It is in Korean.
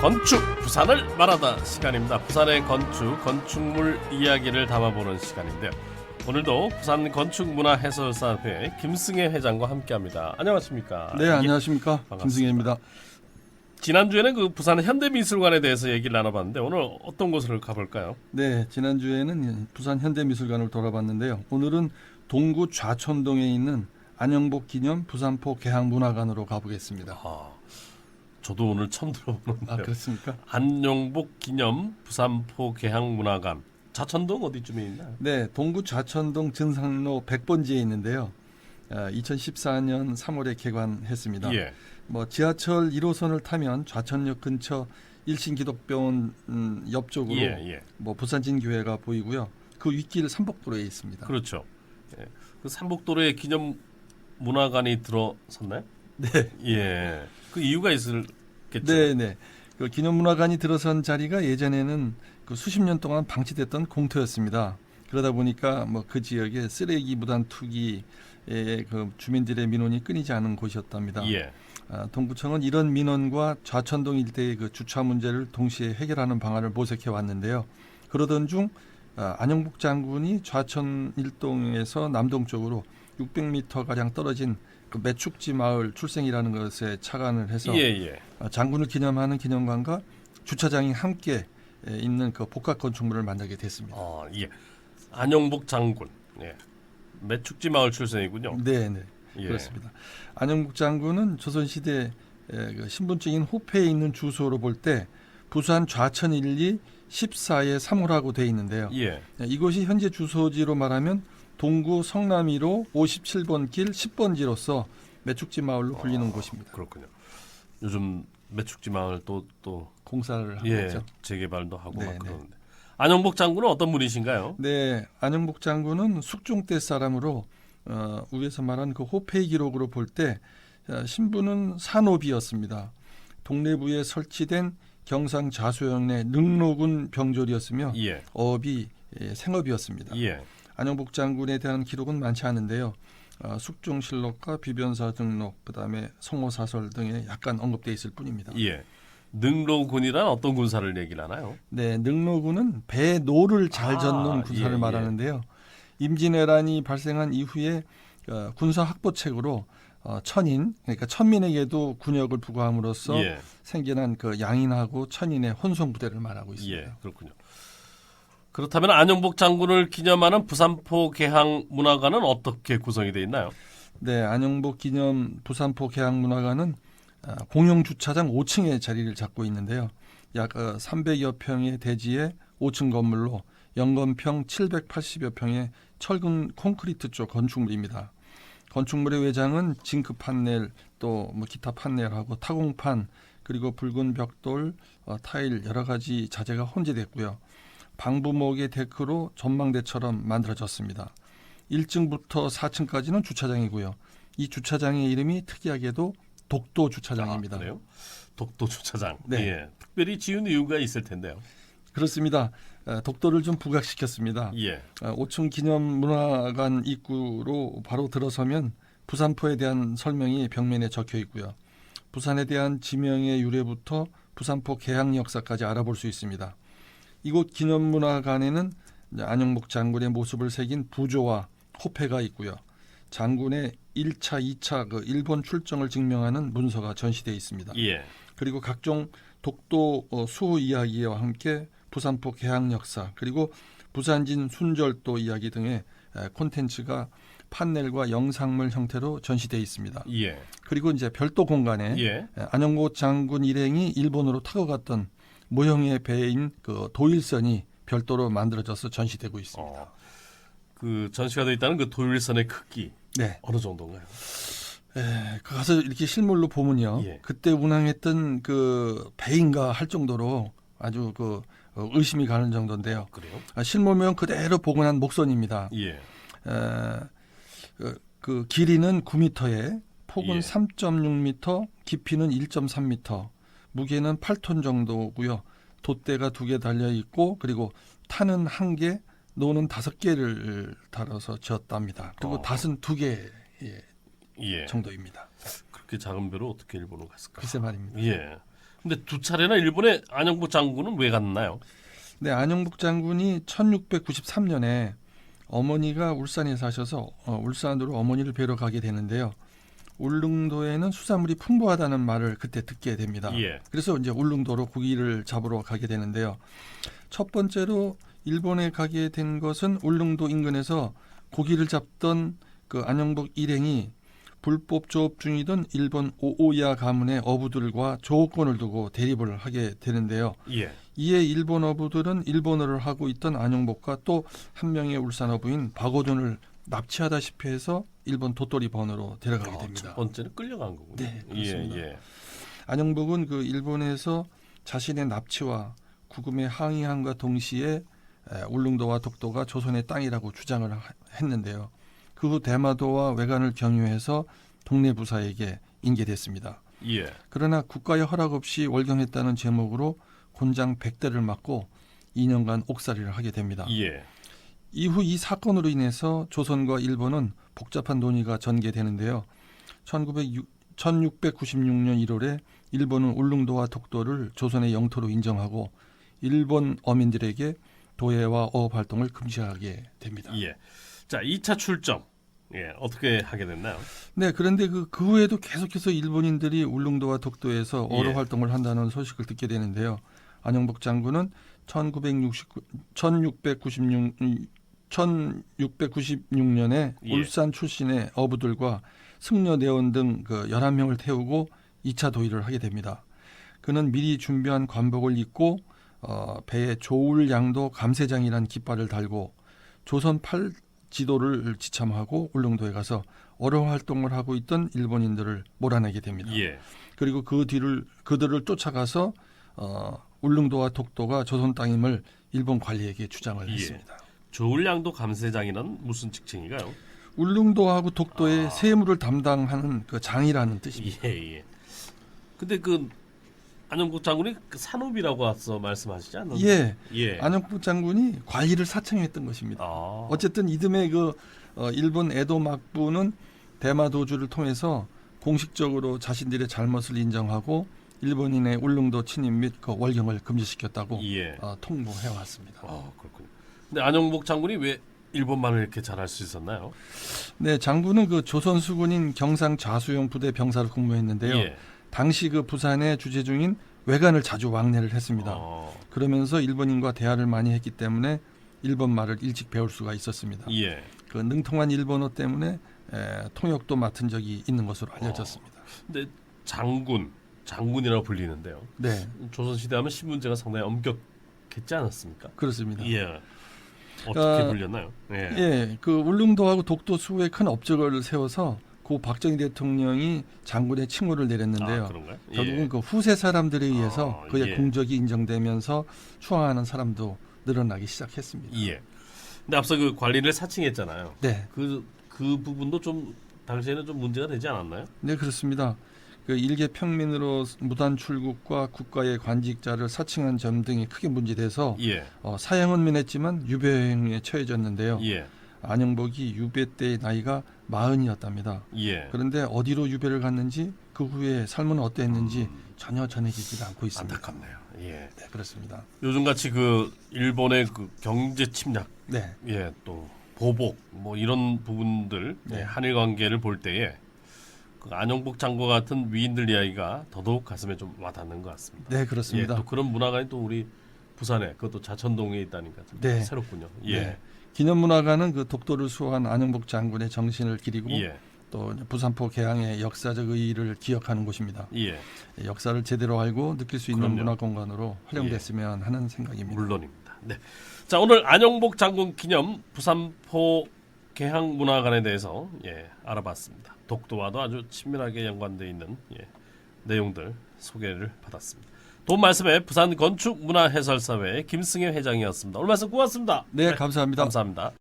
건축 부산을 말하다 시간입니다. 부산의 건축물 이야기를 담아보는 시간인데요. 오늘도 부산 건축문화해설사회 김승혜 회장과 함께합니다. 안녕하십니까? 네, 안녕하십니까? 김승혜입니다. 지난주에는 그 부산 현대미술관에 대해서 얘기를 나눠봤는데 오늘 어떤 곳을 가볼까요? 네, 지난주에는 부산 현대미술관을 돌아봤는데요. 오늘은 동구 좌천동에 있는 안영복 기념 부산포 개항문화관으로 가보겠습니다. 저도 오늘 처음 들어보는데요. 그렇습니까? 안영복 기념 부산포 개항문화관. 좌천동 어디쯤에 있나요? 네, 동구 좌천동 진상로 100번지에 있는데요. 2014년 3월에 개관했습니다. 예. 지하철 1호선을 타면 좌천역 근처 일신기독병원 옆쪽으로 부산진교회가 보이고요. 그 윗길 삼복도로에 있습니다. 그렇죠. 예. 그 삼복도로에 기념 문화관이 들어섰나요? 네. 예. 그 이유가 있을겠죠. 네. 그 기념문화관이 들어선 자리가 예전에는 그 수십 년 동안 방치됐던 공터였습니다. 그러다 보니까 그 지역에 쓰레기 무단 투기에 그 주민들의 민원이 끊이지 않은 곳이었답니다. 예. 동구청은 이런 민원과 좌천동 일대의 그 주차 문제를 동시에 해결하는 방안을 모색해 왔는데요. 그러던 중 안영복 장군이 좌천 일동에서 남동쪽으로 600m 가량 떨어진 그 매축지 마을 출생이라는 것에 착안을 해서 장군을 기념하는 기념관과 주차장이 함께 있는 그 복합 건축물을 만들게 됐습니다. 안영복 장군, 매축지 마을 출생이군요. 네, 그렇습니다. 안영복 장군은 조선시대 그 신분증인 호패에 있는 주소로 볼 때 부산 좌천 1리 14의 3호라고 돼 있는데요. 이곳이 현재 주소지로 말하면 동구 성남이로 57번 길 10번지로서 매축지 마을로 불리는 곳입니다. 그렇군요. 요즘 매축지 마을 또 공사를 하고 있죠. 재개발도 하고 막 그러는데. 안영복 장군은 어떤 분이신가요? 네, 안영복 장군은 숙종 때 사람으로 위에서 말한 그 호패 기록으로 볼 때 신분은 산호비였습니다. 동래부에 설치된 경상 자소영내 능로군 병졸이었으며 어업이 생업이었습니다. 안영복 장군에 대한 기록은 많지 않은데요. 숙종실록과 비변사 등록, 그다음에 성호사설 등에 약간 언급돼 있을 뿐입니다. 능로군이란 어떤 군사를 얘기를 하나요? 네, 능로군은 배노를 잘 젓는 군사를 말하는데요. 임진왜란이 발생한 이후에 군사 확보책으로 천인, 그러니까 천민에게도 군역을 부과함으로써 생겨난 그 양인하고 천인의 혼성 부대를 말하고 있습니다. 그렇군요. 그렇다면 안영복 장군을 기념하는 부산포 개항문화관은 어떻게 구성이 되어 있나요? 네, 안영복 기념 부산포 개항문화관은 공용 주차장 5층에 자리를 잡고 있는데요. 약 300여 평의 대지의 5층 건물로 연건평 780여 평의 철근 콘크리트 쪽 건축물입니다. 건축물의 외장은 징크 판넬, 또 기타 판넬하고 타공판, 그리고 붉은 벽돌, 타일 여러 가지 자재가 혼재됐고요. 방부목의 데크로 전망대처럼 만들어졌습니다. 1층부터 4층까지는 주차장이고요. 이 주차장의 이름이 특이하게도 독도 주차장입니다. 그래요? 독도 주차장. 네. 특별히 지은 이유가 있을 텐데요. 그렇습니다. 독도를 좀 부각시켰습니다. 5층 기념문화관 입구로 바로 들어서면 부산포에 대한 설명이 벽면에 적혀 있고요. 부산에 대한 지명의 유래부터 부산포 개항 역사까지 알아볼 수 있습니다. 이곳 기념문화관에는 안영복 장군의 모습을 새긴 부조와 호패가 있고요. 장군의 1차, 2차 그 일본 출정을 증명하는 문서가 전시되어 있습니다. 그리고 각종 독도 수호 이야기와 함께 부산포 개항 역사, 그리고 부산진 순절도 이야기 등의 콘텐츠가 판넬과 영상물 형태로 전시되어 있습니다. 그리고 이제 별도 공간에 안영복 장군 일행이 일본으로 타고 갔던 모형의 배인 그 도일선이 별도로 만들어져서 전시되고 있습니다. 그 전시가 되어 있다는 그 도일선의 크기 어느 정도인가요? 가서 이렇게 실물로 보면요, 그때 운항했던 그 배인가 할 정도로 아주 그 의심이 가는 정도인데요. 그래요? 실물면 그대로 복원한 목선입니다. 그 길이는 9m에 폭은 3.6m, 깊이는 1.3m, 무게는 8톤 정도고요. 돛대가 2개 달려 있고, 그리고 타는 1개, 노는 5개를 달아서 지었답니다. 그리고 닷은 2개 정도입니다. 그렇게 작은 배로 어떻게 일본으로 갔을까? 글쎄 말입니다. 근데 두 차례나 일본에 안영복 장군은 왜 갔나요? 네, 안영복 장군이 1693년에 어머니가 울산에 사셔서 울산으로 어머니를 뵈러 가게 되는데요. 울릉도에는 수산물이 풍부하다는 말을 그때 듣게 됩니다. 예. 그래서 이제 울릉도로 고기를 잡으러 가게 되는데요. 첫 번째로 일본에 가게 된 것은 울릉도 인근에서 고기를 잡던 그 안영복 일행이 불법 조업 중이던 일본 오오야 가문의 어부들과 조업권을 두고 대립을 하게 되는데요. 예. 이에 일본 어부들은 일본어를 하고 있던 안영복과 또 한 명의 울산 어부인 박오돈을 납치하다시피 해서 일본 도토리 번으로 데려가게 됩니다. 첫 번째는 끌려간 거군요. 네, 그렇습니다. 예. 안영복은 그 일본에서 자신의 납치와 구금에 항의함과 동시에 울릉도와 독도가 조선의 땅이라고 주장을 했는데요. 그 후 대마도와 외관을 경유해서 동네 부사에게 인계됐습니다. 예. 그러나 국가의 허락 없이 월경했다는 제목으로 곤장 100대를 맞고 2년간 옥살이를 하게 됩니다. 예. 이후 이 사건으로 인해서 조선과 일본은 복잡한 논의가 전개되는데요. 1696년 1월에 일본은 울릉도와 독도를 조선의 영토로 인정하고 일본 어민들에게 도예와 어업 활동을 금지하게 됩니다. 예. 자, 2차 출정. 예, 어떻게 하게 됐나요? 네, 그런데 그 후에도 계속해서 일본인들이 울릉도와 독도에서 어로 예. 활동을 한다는 소식을 듣게 되는데요. 안영복 장군은 1696년에 예. 울산 출신의 어부들과 승려대원 등 그 11명을 태우고 2차 도의를 하게 됩니다. 그는 미리 준비한 관복을 입고 배에 조울양도 감세장이라는 깃발을 달고 조선 8지도를 지참하고 울릉도에 가서 어로 활동을 하고 있던 일본인들을 몰아내게 됩니다. 예. 그리고 그들을 쫓아가서 울릉도와 독도가 조선 땅임을 일본 관리에게 주장을 예. 했습니다. 조울량도 감세장이란 무슨 직책인가요? 울릉도하고 독도의 세무를 담당하는 그 장이라는 뜻입니다. 예. 근데 그 안영복 장군이 그 산업이라고 앞서 말씀하시지 않았나요? 예. 안영복 장군이 관리를 사청했던 것입니다. 어쨌든 이듬해 그 일본 에도 막부는 대마도주를 통해서 공식적으로 자신들의 잘못을 인정하고 일본인의 울릉도 침입 및 그 월경을 금지시켰다고 통보해 왔습니다. 그렇군요. 근데 안영복 장군이 왜 일본말을 이렇게 잘할 수 있었나요? 네, 장군은 그 조선 수군인 경상 좌수영 부대 병사로 근무했는데요. 당시 그 부산의 주재 중인 외관을 자주 왕래를 했습니다. 그러면서 일본인과 대화를 많이 했기 때문에 일본말을 일찍 배울 수가 있었습니다. 그 능통한 일본어 때문에 통역도 맡은 적이 있는 것으로 알려졌습니다. 근데 장군이라고 불리는데요. 네. 조선시대 하면 신문제가 상당히 엄격했지 않았습니까? 그렇습니다. 어떻게 불렸나요? 그 울릉도하고 독도 수호에 큰 업적을 세워서 고 박정희 대통령이 장군의 칭호를 내렸는데요. 그런가요? 결국은 그 후세 사람들에 의해서 그의 공적이 인정되면서 추앙하는 사람도 늘어나기 시작했습니다. 근데 앞서 그 관리를 사칭했잖아요. 네. 그 부분도 좀 당시에는 좀 문제가 되지 않았나요? 네, 그렇습니다. 그 일개 평민으로 무단 출국과 국가의 관직자를 사칭한 점 등이 크게 문제돼서 사형은 면했지만 유배형에 처해졌는데요. 안영복이 유배 때의 나이가 40이었답니다. 그런데 어디로 유배를 갔는지 그 후에 삶은 어땠는지 전혀 전해지지 않고 있습니다. 안타깝네요. 네, 그렇습니다. 요즘같이 그 일본의 그 경제 침략, 또 보복 뭐 이런 부분들 한일 관계를 볼 때에 그 안영복 장군 같은 위인들 이야기가 더더욱 가슴에 좀 와닿는 것 같습니다. 네, 그렇습니다. 또 그런 문화관이 또 우리 부산에 그것도 자천동에 있다니까 좀 새롭군요. 기념문화관은 그 독도를 수호한 안영복 장군의 정신을 기리고 또 부산포 개항의 역사적 의의를 기억하는 곳입니다. 역사를 제대로 알고 느낄 수 있는 문화공간으로 활용됐으면 하는 생각입니다. 물론입니다. 네. 자, 오늘 안영복 장군 기념 부산포 개항문화관에 대해서 알아봤습니다. 독도와도 아주 친밀하게 연관되어 있는 내용들 소개를 받았습니다. 도움 말씀에 부산건축문화해설사회 김승혜 회장이었습니다. 오늘 말씀 고맙습니다. 네, 감사합니다. 감사합니다.